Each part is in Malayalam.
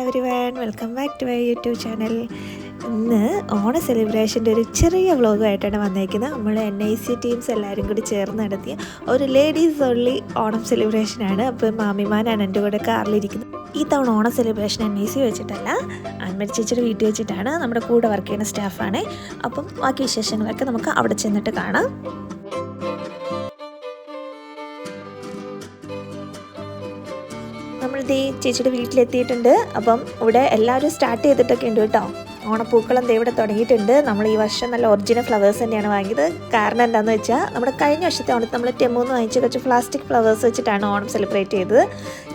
Everyone, welcome back to my YouTube channel. ഇന്ന് ഓണ സെലിബ്രേഷൻ്റെ ഒരു ചെറിയ വ്ളോഗുമായിട്ടാണ് വന്നേക്കുന്നത്. നമ്മൾ NIC ടീംസ് എല്ലാവരും കൂടി ചേർന്ന് നടത്തിയ ഒരു ലേഡീസ് ഓൺലി ഓണം സെലിബ്രേഷനാണ്. അപ്പോൾ മാമിമാനാണ് എൻ്റെ കൂടെ കാറിലിരിക്കുന്നത്. ഈ തവണ ഓണം സെലിബ്രേഷൻ NIC വെച്ചിട്ടല്ല, ആൻമരി ചേച്ചിയുടെ വീട്ടിൽ വെച്ചിട്ടാണ്. നമ്മുടെ കൂടെ വർക്ക് ചെയ്യുന്ന സ്റ്റാഫാണ്. അപ്പം ബാക്കി വിശേഷങ്ങളൊക്കെ നമുക്ക് അവിടെ ചെന്നിട്ട് കാണാം. നമ്മളിത് ചേച്ചിയുടെ വീട്ടിലെത്തിയിട്ടുണ്ട്. അപ്പം ഇവിടെ എല്ലാവരും സ്റ്റാർട്ട് ചെയ്തിട്ടൊക്കെ ഉണ്ട് കേട്ടോ. ഓണപ്പൂക്കളം ഇവിടെ തുടങ്ങിയിട്ടുണ്ട്. നമ്മൾ ഈ വർഷം നല്ല ഒറിജിനൽ ഫ്ലവേഴ്സ് തന്നെയാണ് വാങ്ങിയത്. കാരണം എന്താണെന്ന് വെച്ചാൽ നമ്മുടെ കഴിഞ്ഞ വർഷത്തെ ഓണത്തിൽ നമ്മൾ ടെമ്മൂന്ന് വാങ്ങിച്ച കുറച്ച് പ്ലാസ്റ്റിക് ഫ്ലവേഴ്സ് വെച്ചിട്ടാണ് ഓണം സെലിബ്രേറ്റ് ചെയ്തത്.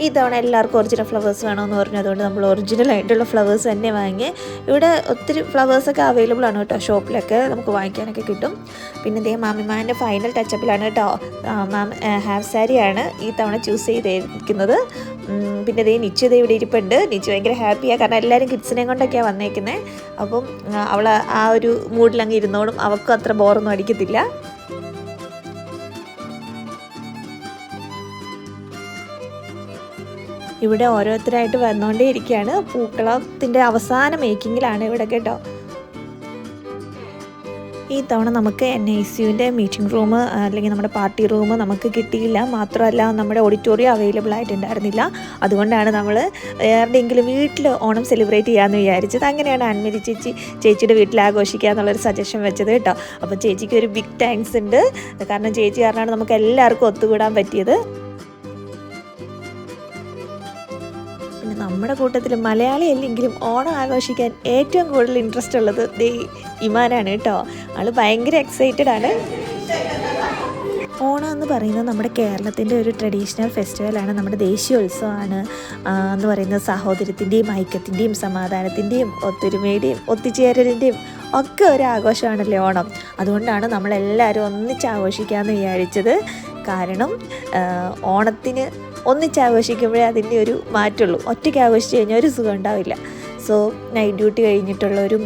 ഈ തവണ എല്ലാവർക്കും ഒറിജിനൽ ഫ്ലവേഴ്സ് വേണമെന്ന് പറഞ്ഞു. അതുകൊണ്ട് നമ്മൾ ഒറിജിനൽ ആയിട്ടുള്ള ഫ്ലവേഴ്സ് തന്നെ വാങ്ങി. ഇവിടെ ഒത്തിരി ഫ്ലവേഴ്സൊക്കെ അവൈലബിൾ ആണ് കേട്ടോ, ഷോപ്പിലൊക്കെ നമുക്ക് വാങ്ങിക്കാനൊക്കെ കിട്ടും. പിന്നെ ഇതേ മാമിമാൻ്റെ ഫൈനൽ ടച്ചപ്പിലാണ് കേട്ടോ. മാം ഹാഫ് സാരിയാണ് ഈ തവണ ചൂസ് ചെയ്തിരിക്കുന്നത്. പിന്നെ ഇതേ നിശ്ചിത ഇവിടെ ഇരിപ്പുണ്ട്. നിശ്ചയ ഭയങ്കര ഹാപ്പിയാണ്, കാരണം എല്ലാവരും കിഡ്സിനെയും കൊണ്ടൊക്കെയാണ് വന്നേക്കുന്നത്. അപ്പം അവൾ ആ ഒരു മൂഡിലങ്ങ് ഇരുന്നോളും, അവൾക്കും അത്ര ബോറൊന്നും അടിക്കത്തില്ല. ഇവിടെ ഓരോരുത്തരായിട്ട് വന്നുകൊണ്ടേ ഇരിക്കുകയാണ്. പൂക്കളത്തിൻ്റെ അവസാന മേക്കിങ്ങിലാണ് ഇവിടെ കേട്ടോ. ഈ തവണ നമുക്ക് NICUവിൻ്റെ മീറ്റിംഗ് റൂം അല്ലെങ്കിൽ നമ്മുടെ പാർട്ടി റൂം നമുക്ക് കിട്ടിയില്ല. മാത്രമല്ല നമ്മുടെ ഓഡിറ്റോറിയം അവൈലബിൾ ആയിട്ടുണ്ടായിരുന്നില്ല. അതുകൊണ്ടാണ് നമ്മൾ ആരുടെയെങ്കിലും വീട്ടിൽ ഓണം സെലിബ്രേറ്റ് ചെയ്യാമെന്ന് വിചാരിച്ചത്. അങ്ങനെയാണ് ആൻമരി ചേച്ചിയുടെ വീട്ടിൽ ആഘോഷിക്കുക എന്നുള്ളൊരു സജഷൻ വെച്ചത് കേട്ടോ. അപ്പോൾ ചേച്ചിക്ക് ഒരു ബിഗ് താങ്ക്സ് ഉണ്ട്. കാരണം ചേച്ചി കാരണമാണ് നമുക്ക് എല്ലാവർക്കും ഒത്തുകൂടാൻ പറ്റിയത്. നമ്മുടെ കൂട്ടത്തിൽ മലയാളി അല്ലെങ്കിലും ഓണം ആഘോഷിക്കാൻ ഏറ്റവും കൂടുതൽ ഇൻട്രസ്റ്റ് ഉള്ളത് ഇമാനാണ് കേട്ടോ. ആൾ ഭയങ്കര എക്സൈറ്റഡ് ആണ്. ഓണം എന്ന് പറയുന്നത് നമ്മുടെ കേരളത്തിൻ്റെ ഒരു ട്രഡീഷണൽ ഫെസ്റ്റിവലാണ്. നമ്മുടെ ദേശീയോത്സവമാണ് എന്ന് പറയുന്നത്. സാഹോദര്യത്തിൻ്റെയും ഐക്യത്തിൻ്റെയും സമാധാനത്തിൻ്റെയും ഒത്തൊരുമയുടെയും ഒത്തുചേരലിൻ്റെയും ഒക്കെ ഒരു ആഘോഷമാണല്ലോ ഓണം. അതുകൊണ്ടാണ് നമ്മളെല്ലാവരും ഒന്നിച്ച് ആഘോഷിക്കാമെന്ന് വിചാരിച്ചത്. കാരണം ഓണത്തിന് ഒന്നിച്ചാഘോഷിക്കുമ്പോഴേ അതിൻ്റെ ഒരു മാറ്റമുള്ളൂ. ഒറ്റയ്ക്ക് ആഘോഷിച്ച് കഴിഞ്ഞാൽ ഒരു സുഖം ഉണ്ടാവില്ല. സോ നൈറ്റ് ഡ്യൂട്ടി കഴിഞ്ഞിട്ടുള്ളവരും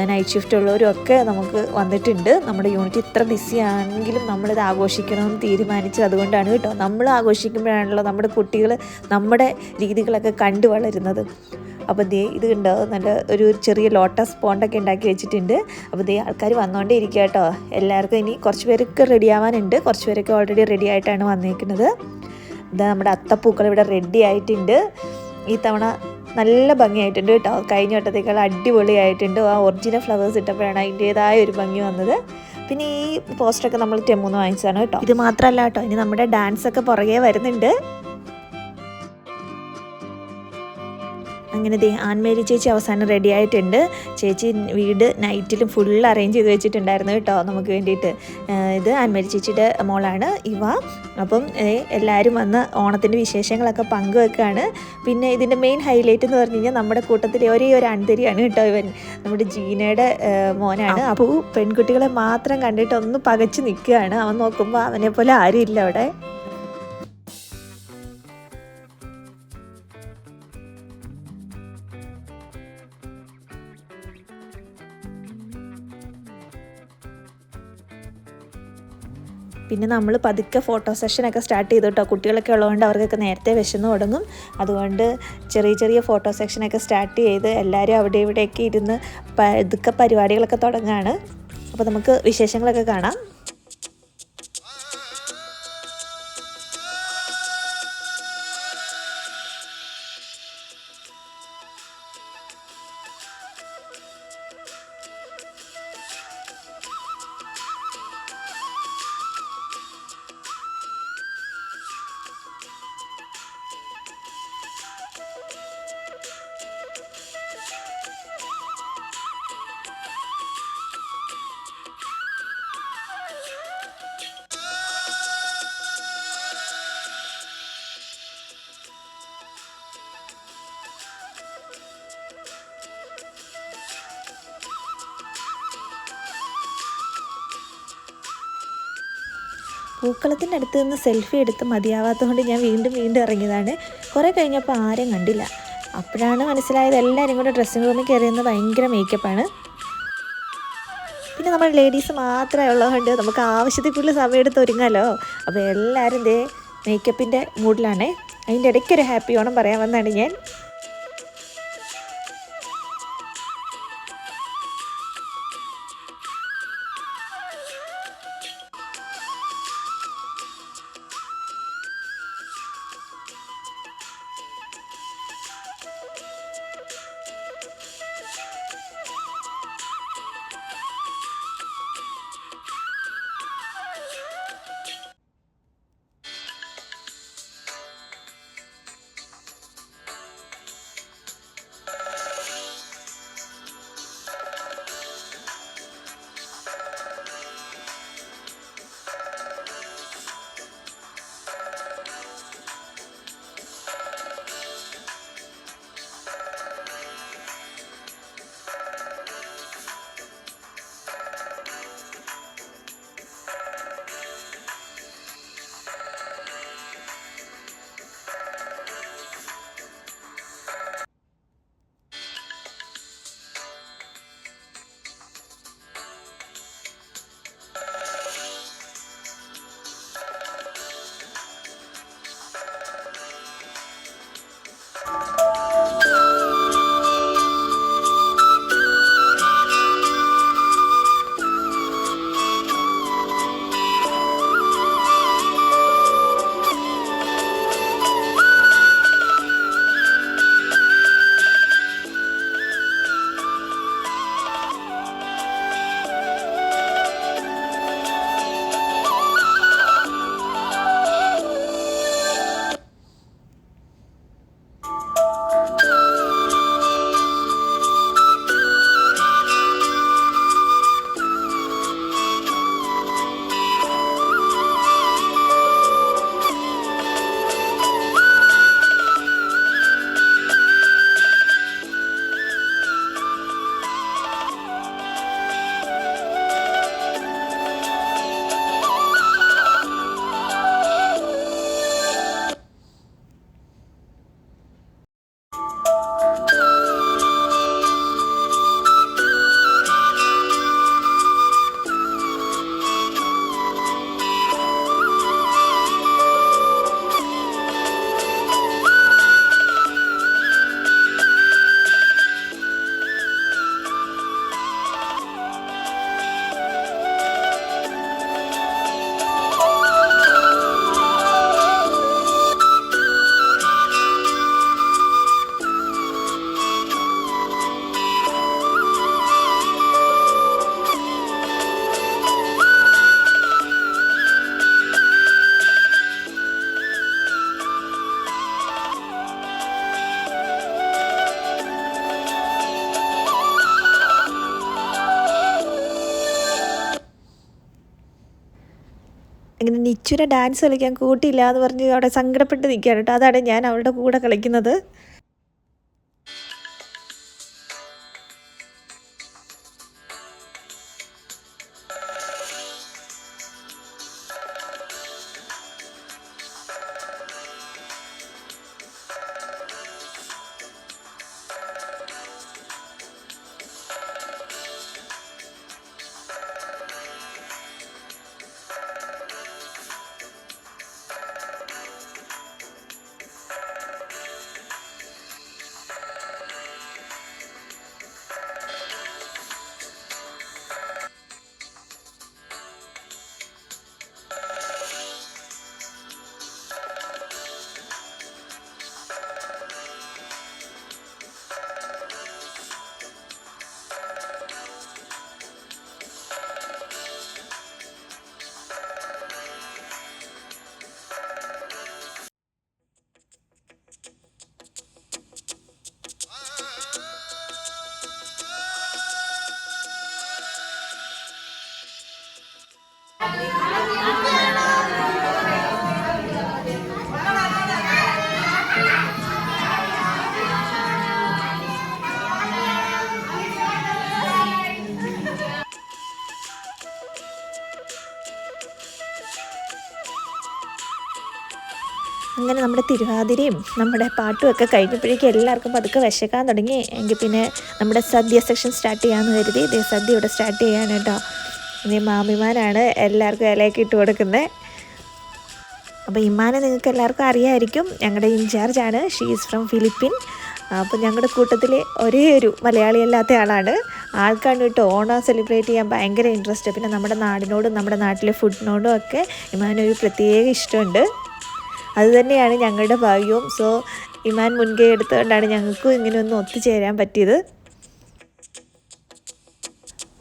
നൈറ്റ് ഷിഫ്റ്റ് ഉള്ളവരും ഒക്കെ നമുക്ക് വന്നിട്ടുണ്ട്. നമ്മുടെ യൂണിറ്റ് ഇത്ര ബിസി ആണെങ്കിലും നമ്മളിത് ആഘോഷിക്കണമെന്ന് തീരുമാനിച്ചത് അതുകൊണ്ടാണ് കേട്ടോ. നമ്മൾ ആഘോഷിക്കുമ്പോഴാണല്ലോ നമ്മുടെ കുട്ടികൾ നമ്മുടെ രീതികളൊക്കെ കണ്ടു വളരുന്നത്. അപ്പോൾ ഇത് കണ്ടോ, നല്ല ഒരു ചെറിയ ലോട്ടസ് പോണ്ടൊക്കെ ഉണ്ടാക്കി വെച്ചിട്ടുണ്ട്. അപ്പോൾ ആൾക്കാർ വന്നുകൊണ്ടേ ഇരിക്കുക കേട്ടോ. എല്ലാവർക്കും ഇനി കുറച്ച് പേരൊക്കെ റെഡി ആവാനുണ്ട്. കുറച്ച് പേരൊക്കെ ഓൾറെഡി റെഡി ആയിട്ടാണ് വന്നേക്കുന്നത്. ഇതാ നമ്മുടെ അത്തപ്പൂക്കൾ ഇവിടെ റെഡി ആയിട്ടുണ്ട്. ഈ തവണ നല്ല ഭംഗിയായിട്ടുണ്ട് കേട്ടോ. കഴിഞ്ഞ വട്ടത്തേക്കാൾ അടിപൊളിയായിട്ടുണ്ട്. ആ ഒറിജിനൽ ഫ്ലവേഴ്സ് ഇട്ടപ്പോഴാണ് അതിൻ്റേതായ ഒരു ഭംഗി വന്നത്. പിന്നെ ഈ പോസ്റ്ററൊക്കെ നമ്മൾ ടെമ്മൂന്ന് വാങ്ങിച്ചതാണ് കേട്ടോ. ഇത് മാത്രമല്ല കേട്ടോ, ഇനി നമ്മുടെ ഡാൻസൊക്കെ പുറകെ വരുന്നുണ്ട്. അങ്ങനെ ആൻമേരി ചേച്ചി അവസാനം റെഡി ആയിട്ടുണ്ട്. ചേച്ചി വീട് നൈറ്റിലും ഫുൾ അറേഞ്ച് ചെയ്ത് വെച്ചിട്ടുണ്ടായിരുന്നു കേട്ടോ നമുക്ക് വേണ്ടിയിട്ട്. ഇത് ആൻമേരി ചേച്ചിയുടെ മോളാണ് ഇവ. അപ്പം എല്ലാവരും വന്ന് ഓണത്തിൻ്റെ വിശേഷങ്ങളൊക്കെ പങ്കുവെക്കുകയാണ്. പിന്നെ ഇതിൻ്റെ മെയിൻ ഹൈലൈറ്റ് എന്ന് പറഞ്ഞു കഴിഞ്ഞാൽ നമ്മുടെ കൂട്ടത്തിലെ ഒരേ ഒരു ആൺതരിയാണ് കേട്ടോ ഇവൻ. നമ്മുടെ ജീനയുടെ മോനാണ്. അപ്പോൾ പെൺകുട്ടികളെ മാത്രം കണ്ടിട്ട് ഒന്ന് പകച്ച് നിൽക്കുകയാണ്. അവൻ നോക്കുമ്പോൾ അവനെ പോലെ ആരും ഇല്ല അവിടെ. പിന്നെ നമ്മൾ പതുക്കെ ഫോട്ടോ സെഷനൊക്കെ സ്റ്റാർട്ട് ചെയ്തു കേട്ടോ. കുട്ടികളൊക്കെ ഉള്ളതുകൊണ്ട് അവർക്കൊക്കെ നേരത്തെ വിശന്ന് തുടങ്ങും. അതുകൊണ്ട് ചെറിയ ചെറിയ ഫോട്ടോ സെക്ഷനൊക്കെ സ്റ്റാർട്ട് ചെയ്ത് എല്ലാവരും അവിടെ ഇവിടെയൊക്കെ ഇരുന്ന് പതുക്കെ പരിപാടികളൊക്കെ തുടങ്ങുകയാണ്. അപ്പോൾ നമുക്ക് വിശേഷങ്ങളൊക്കെ കാണാം. പൂക്കളത്തിൻ്റെ അടുത്ത് നിന്ന് സെൽഫി എടുത്ത് മതിയാവാത്തതുകൊണ്ട് ഞാൻ വീണ്ടും ഇറങ്ങിയതാണ്. കുറേ കഴിഞ്ഞപ്പോൾ ആരും കണ്ടില്ല. അപ്പോഴാണ് മനസ്സിലായത് എല്ലാവരും കൂടെ ഡ്രസ്സിംഗ് റൂമിൽ കയറിയെന്ന് ഭയങ്കര മേക്കപ്പാണ്. പിന്നെ നമ്മൾ ലേഡീസ് മാത്രമേ ഉള്ളതുകൊണ്ട് നമുക്ക് ആവശ്യത്തിൽ കൂടുതൽ സമയം എടുത്ത് ഒരുങ്ങാമല്ലോ. അപ്പോൾ എല്ലാവരും മേക്കപ്പിൻ്റെ മൂഡിലാണേ. അതിൻ്റെ ഇടയ്ക്കൊരു ഹാപ്പി ഓണം പറയാൻ വന്നാണ് ഞാൻ. ഇങ്ങനെ നിച്ചുനെ ഡാൻസ് കളിക്കാൻ കൂട്ടിയില്ല എന്ന് പറഞ്ഞ് അവിടെ സങ്കടപ്പെട്ട് നിൽക്കുകയാണ് കേട്ടോ. അതാണ് ഞാൻ അവളുടെ കൂടെ കളിക്കുന്നത്. അങ്ങനെ നമ്മുടെ തിരുവാതിരയും നമ്മുടെ പാട്ടും ഒക്കെ കഴിഞ്ഞപ്പോഴേക്കും എല്ലാവർക്കും പതുക്കെ വിശക്കാൻ തുടങ്ങി. എങ്കിൽ പിന്നെ നമ്മുടെ സദ്യ സെക്ഷൻ സ്റ്റാർട്ട് ചെയ്യാമെന്ന് കരുതി. ഇതേ സദ്യ ഇവിടെ സ്റ്റാർട്ട് ചെയ്യാൻ കേട്ടോ. ഇനി മാമിമാരാണ് എല്ലാവർക്കും ഇലയൊക്കെ ഇട്ട് കൊടുക്കുന്നത്. അപ്പോൾ ഇമ്മാനെ നിങ്ങൾക്ക് എല്ലാവർക്കും അറിയാമായിരിക്കും, ഞങ്ങളുടെ ഇൻചാർജാണ്. She is from ഫിലിപ്പിൻ. അപ്പോൾ ഞങ്ങളുടെ കൂട്ടത്തിൽ ഒരേ ഒരു മലയാളി അല്ലാത്ത ആളാണ്. ആൾക്കാണ് കേട്ടോ ഓണം സെലിബ്രേറ്റ് ചെയ്യാൻ ഭയങ്കര ഇൻട്രസ്റ്റ്. പിന്നെ നമ്മുടെ നാടിനോടും നമ്മുടെ നാട്ടിലെ ഫുഡിനോടും ഒക്കെ ഇമ്മാനൊരു പ്രത്യേക ഇഷ്ടമുണ്ട്. അതുതന്നെയാണ് ഞങ്ങളുടെ ഭാഗ്യവും. സോ ഇമാൻ മുൻകൈ എടുത്തുകൊണ്ടാണ് ഞങ്ങൾക്കും ഇങ്ങനെയൊന്നും ഒത്തുചേരാൻ പറ്റിയത്.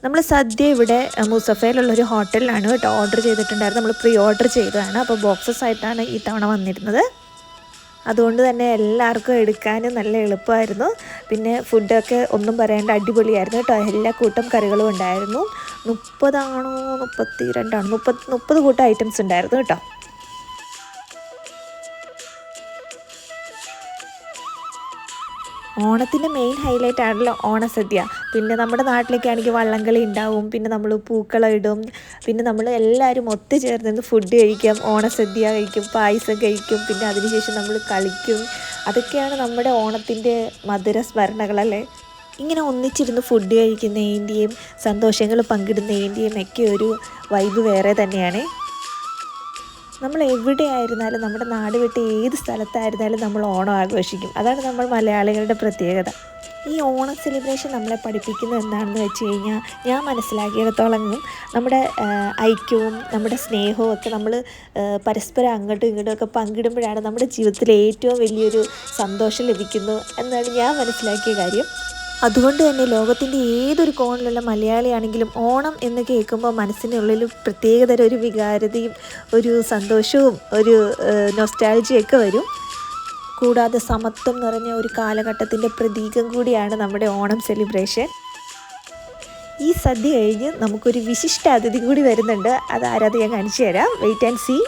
നമ്മൾ സദ്യ ഇവിടെ മുസഫയിലുള്ളൊരു ഹോട്ടലിലാണ് കേട്ടോ ഓർഡർ ചെയ്തിട്ടുണ്ടായിരുന്നു. നമ്മൾ പ്രീ ഓർഡർ ചെയ്തതാണ്. അപ്പോൾ ബോക്സസ് ആയിട്ടാണ് ഈ തവണ വന്നിരുന്നത്. അതുകൊണ്ട് തന്നെ എല്ലാവർക്കും എടുക്കാൻ നല്ല എളുപ്പമായിരുന്നു. പിന്നെ ഫുഡൊക്കെ ഒന്നും പറയേണ്ട അടിപൊളിയായിരുന്നു കേട്ടോ. എല്ലാ കൂട്ടം കറികളും ഉണ്ടായിരുന്നു. 30 കൂട്ടം ഐറ്റംസ് ഉണ്ടായിരുന്നു കേട്ടോ. ഓണത്തിൻ്റെ മെയിൻ ഹൈലൈറ്റ് ആണല്ലോ ഓണസദ്യ. പിന്നെ നമ്മുടെ നാട്ടിലേക്കാണെങ്കിൽ വള്ളംകളി ഉണ്ടാവും, പിന്നെ നമ്മൾ പൂക്കളം ഇടും, പിന്നെ നമ്മൾ എല്ലാവരും ഒത്തുചേർന്ന് ഫുഡ് കഴിക്കും, ഓണസദ്യ കഴിക്കും, പായസം കഴിക്കും, പിന്നെ അതിനുശേഷം നമ്മൾ കളിക്കും. അതൊക്കെയാണ് നമ്മുടെ ഓണത്തിൻ്റെ മധുര സ്മരണകളല്ലേ. ഇങ്ങനെ ഒന്നിച്ചിരുന്ന് ഫുഡ് കഴിക്കുന്നതിൻ്റെയും സന്തോഷങ്ങൾ പങ്കിടുന്നതിൻ്റെയും ഒക്കെ ഒരു വൈബ് വേറെ തന്നെയാണ്. നമ്മൾ എവിടെയായിരുന്നാലും നമ്മുടെ നാട് വിട്ട് ഏത് സ്ഥലത്തായിരുന്നാലും നമ്മൾ ഓണം ആഘോഷിക്കും. അതാണ് നമ്മൾ മലയാളികളുടെ പ്രത്യേകത. ഈ ഓണം സെലിബ്രേഷൻ നമ്മളെ പഠിപ്പിക്കുന്നത് എന്താണെന്ന് വെച്ച് കഴിഞ്ഞാൽ, ഞാൻ മനസ്സിലാക്കിയിടത്തോളം നമ്മുടെ ഐക്യവും നമ്മുടെ സ്നേഹവും ഒക്കെ നമ്മൾ പരസ്പരം അങ്ങോട്ടും ഇങ്ങോട്ടും ഒക്കെ പങ്കിടുമ്പോഴാണ് നമ്മുടെ ജീവിതത്തിൽ ഏറ്റവും വലിയൊരു സന്തോഷം ലഭിക്കുന്നു എന്നാണ് ഞാൻ മനസ്സിലാക്കിയ കാര്യം. അതുകൊണ്ട് തന്നെ ലോകത്തിൻ്റെ ഏതൊരു കോണിലുള്ള മലയാളിയാണെങ്കിലും ഓണം എന്ന് കേൾക്കുമ്പോൾ മനസ്സിനുള്ളിൽ പ്രത്യേകതരം ഒരു വികാരതയും ഒരു സന്തോഷവും ഒരു നൊസ്റ്റാൾജിയൊക്കെ വരും. കൂടാതെ സമത്വം നിറഞ്ഞ ഒരു കാലഘട്ടത്തിൻ്റെ പ്രതീകം കൂടിയാണ് നമ്മുടെ ഓണം സെലിബ്രേഷൻ. ഈ സദ്യ കഴിഞ്ഞ് നമുക്കൊരു വിശിഷ്ട അതിഥി കൂടി വരുന്നുണ്ട്. അതാരത് ഞാൻ കാണിച്ചു തരാം. Wait and see.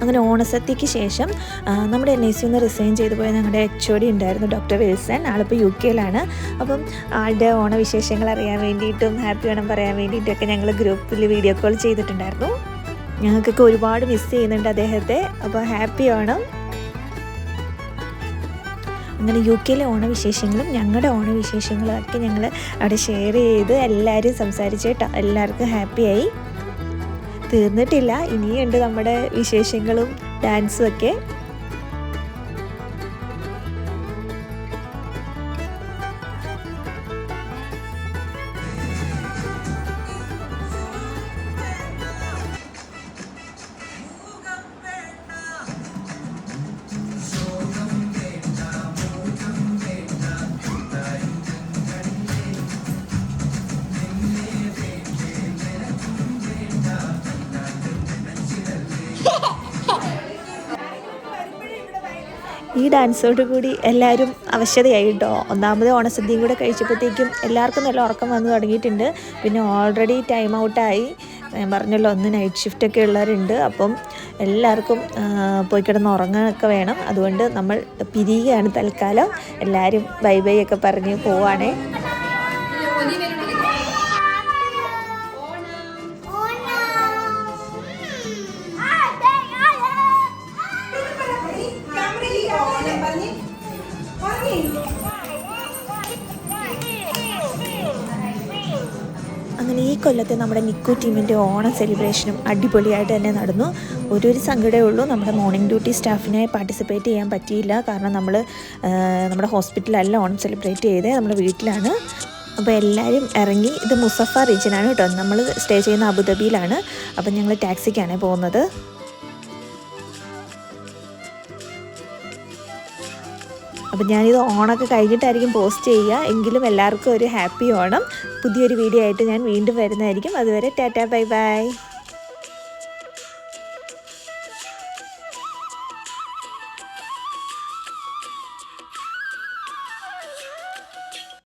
അങ്ങനെ ഓണസദ്യയ്ക്ക് ശേഷം നമ്മുടെ NIC നിന്ന് റിസൈൻ ചെയ്തു പോയ ഞങ്ങളുടെ HOD ഉണ്ടായിരുന്നു, ഡോക്ടർ വിൽസൺ. ആളിപ്പോൾ UK-യിലാണ്. അപ്പം ആളുടെ ഓണവിശേഷങ്ങൾ അറിയാൻ വേണ്ടിയിട്ടും ഹാപ്പി ഓണം പറയാൻ വേണ്ടിയിട്ടൊക്കെ ഞങ്ങൾ ഗ്രൂപ്പിൽ വീഡിയോ കോൾ ചെയ്തിട്ടുണ്ടായിരുന്നു. ഞങ്ങൾക്കൊക്കെ ഒരുപാട് മിസ് ചെയ്യുന്നുണ്ട് അദ്ദേഹത്തെ. അപ്പോൾ ഹാപ്പി ഓണം. അങ്ങനെ UK-യിലെ ഓണവിശേഷങ്ങളും ഞങ്ങളുടെ ഓണവിശേഷങ്ങളും ഒക്കെ ഞങ്ങൾ അവിടെ ഷെയർ ചെയ്ത് എല്ലാവരും സംസാരിച്ചിട്ട് എല്ലാവർക്കും ഹാപ്പിയായി. തീർന്നിട്ടില്ല, ഇനിയുണ്ട് നമ്മുടെ വിശേഷങ്ങളും ഡാൻസും ഒക്കെ. ഈ ഡാൻസോട് കൂടി എല്ലാവരും അവശതയായി കേട്ടോ. ഒന്നാമത് ഓണസദ്യയും കൂടെ കഴിച്ചപ്പോഴത്തേക്കും എല്ലാവർക്കും നല്ല ഉറക്കം വന്നു തുടങ്ങിയിട്ടുണ്ട്. പിന്നെ ഓൾറെഡി ടൈം ഔട്ടായി. ഞാൻ പറഞ്ഞല്ലോ, ഒന്ന് നൈറ്റ് ഷിഫ്റ്റൊക്കെ ഉള്ളവരുണ്ട്. അപ്പം എല്ലാവർക്കും പോയി കിടന്ന് ഉറങ്ങാനൊക്കെ വേണം. അതുകൊണ്ട് നമ്മൾ പിരിയുകയാണ് തൽക്കാലം. എല്ലാവരും ബൈ ബൈ ഒക്കെ പറഞ്ഞ് പോവാണേ. അങ്ങനെ ഈ കൊല്ലത്തെ നമ്മുടെ നിക്കു ടീമിൻ്റെ ഓണം സെലിബ്രേഷനും അടിപൊളിയായിട്ട് തന്നെ നടന്നു. ഒരു സങ്കടമേ ഉള്ളൂ, നമ്മുടെ മോർണിംഗ് ഡ്യൂട്ടി സ്റ്റാഫിനെ പാർട്ടിസിപ്പേറ്റ് ചെയ്യാൻ പറ്റിയില്ല. കാരണം നമ്മൾ നമ്മുടെ ഹോസ്പിറ്റലല്ല ഓണം സെലിബ്രേറ്റ് ചെയ്തത്, നമ്മുടെ വീട്ടിലാണ്. അപ്പോൾ എല്ലാവരും ഇറങ്ങി. ഇത് മുസഫ റീജിയനാണ് കേട്ടോ. നമ്മൾ സ്റ്റേ ചെയ്യുന്ന അബുദാബിയിലാണ്. അപ്പം ഞങ്ങൾ ടാക്സിക്കാണ് പോകുന്നത്. അപ്പം ഞാനിത് ഓണമൊക്കെ കഴിഞ്ഞിട്ടായിരിക്കും പോസ്റ്റ് ചെയ്യുക. എങ്കിലും എല്ലാവർക്കും ഒരു ഹാപ്പി ഓണം. പുതിയൊരു വീഡിയോ ആയിട്ട് ഞാൻ വീണ്ടും വരുന്നതായിരിക്കും. അതുവരെ ടാറ്റാ ബൈ ബൈ.